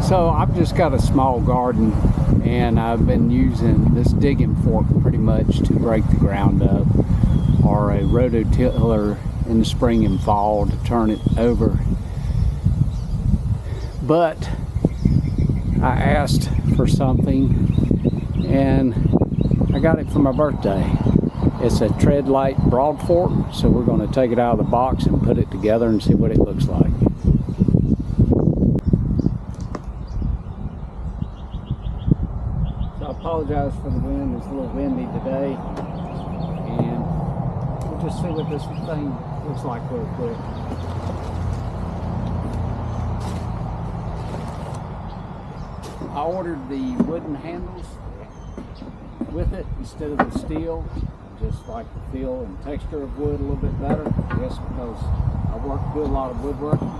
So I've just got a small garden, and I've been using this digging fork pretty much to break the ground up, or a rototiller in the spring and fall to turn it over. But I asked for something and I got it for my birthday. It's a Treadlite Broadfork, so we're going to take it out of the box and put it together and see what it looks like. So I apologize for the wind. It's a little windy today, and we'll just see what this thing looks like real quick. I ordered the wooden handles with it instead of the steel. Just like the feel and texture of wood a little bit better, I guess, because I do a lot of woodworking.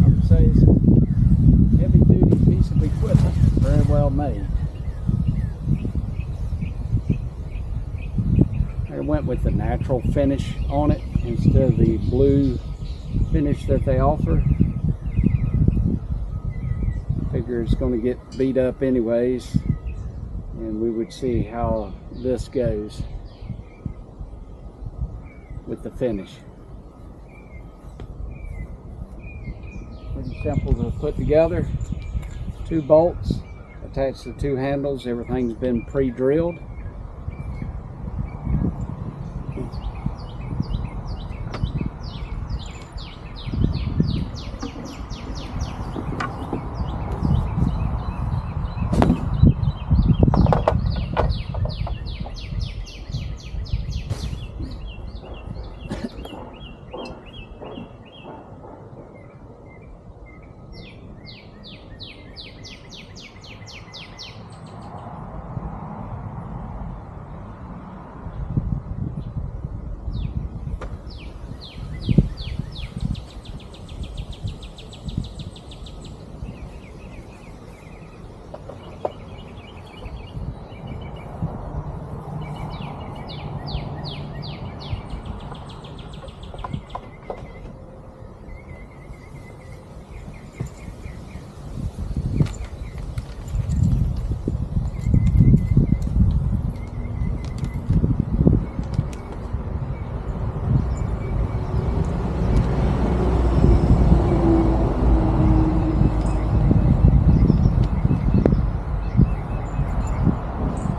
I would say it's a heavy-duty piece of equipment, very well made. I went with the natural finish on it instead of the blue finish that they offer. Figure it's going to get beat up anyways, and we would see how this goes with the finish. Pretty simple to put together. 2 bolts attached to 2 handles. Everything's been pre-drilled.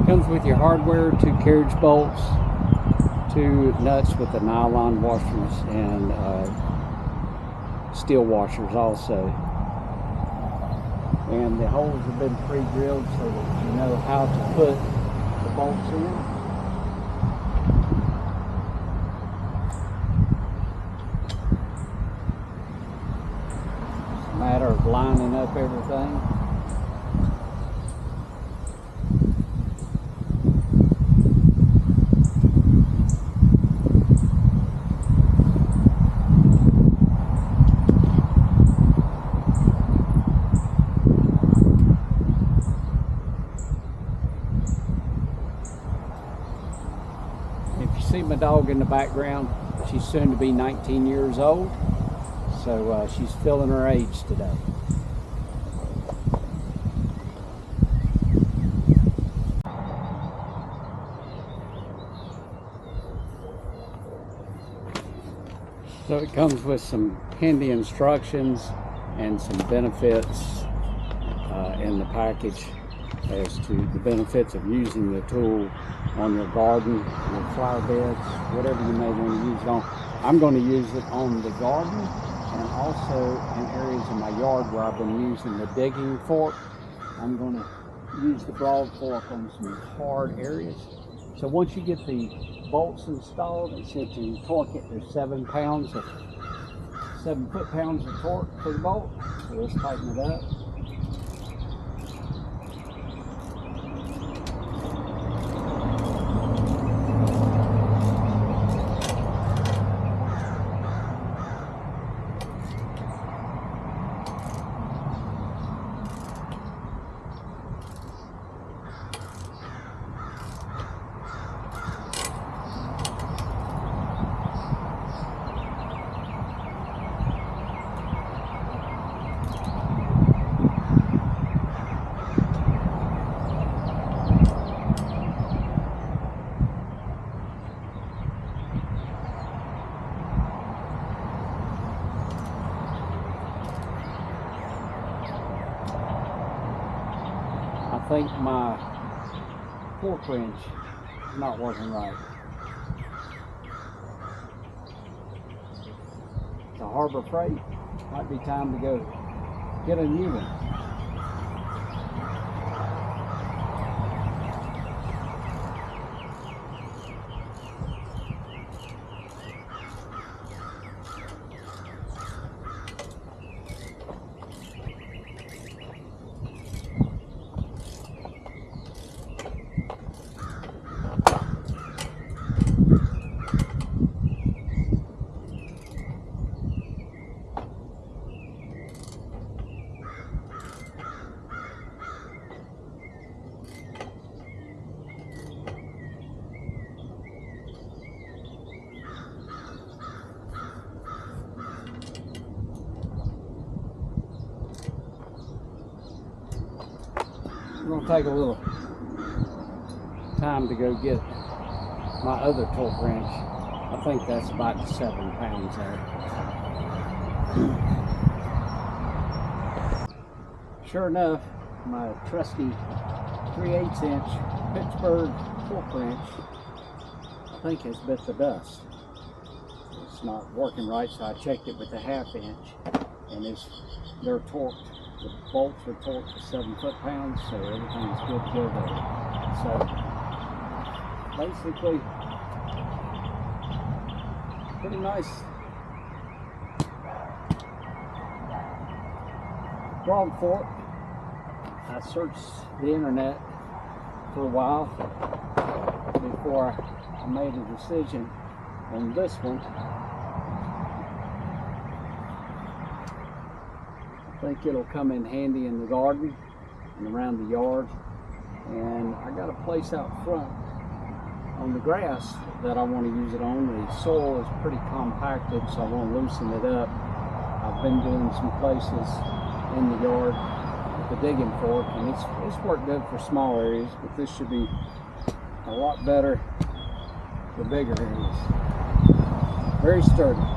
Comes with your hardware, 2 carriage bolts, 2 nuts with the nylon washers, and steel washers also. And the holes have been pre-drilled so that you know how to put the bolts in. It's a matter of lining up everything. See my dog in the background. She's soon to be 19 years old, so she's filling her age today. So it comes with some handy instructions and some benefits in the package as to the benefits of using the tool on your garden, your flower beds, whatever you may want to use it on. I'm going to use it on the garden and also in areas in my yard where I've been using the digging fork. I'm going to use the broad fork on some hard areas. So once you get the bolts installed, it said to torque it, there's 7 foot-pounds of torque for the bolt. So let's tighten it up. think my fork wrench is not working right. To Harbor Freight, might be time to go get a new one. I'm going to take a little time to go get my other torque wrench. I think that's about 7 pounds there. Sure enough, my trusty 3/8 inch Pittsburgh torque wrench, I think has bit the dust. It's not working right, so I checked it with a 1/2 inch, and they're torqued. The bolts are torqued to 7 foot-pounds, so everything's good to go there. So basically, pretty nice. Broadfork. I searched the internet for a while before I made a decision on this one. I think it'll come in handy in the garden and around the yard. And I got a place out front on the grass that I want to use it on. The soil is pretty compacted, so I want to loosen it up. I've been doing some places in the yard with the digging fork, and it's worked good for small areas, but this should be a lot better for bigger areas. Very sturdy.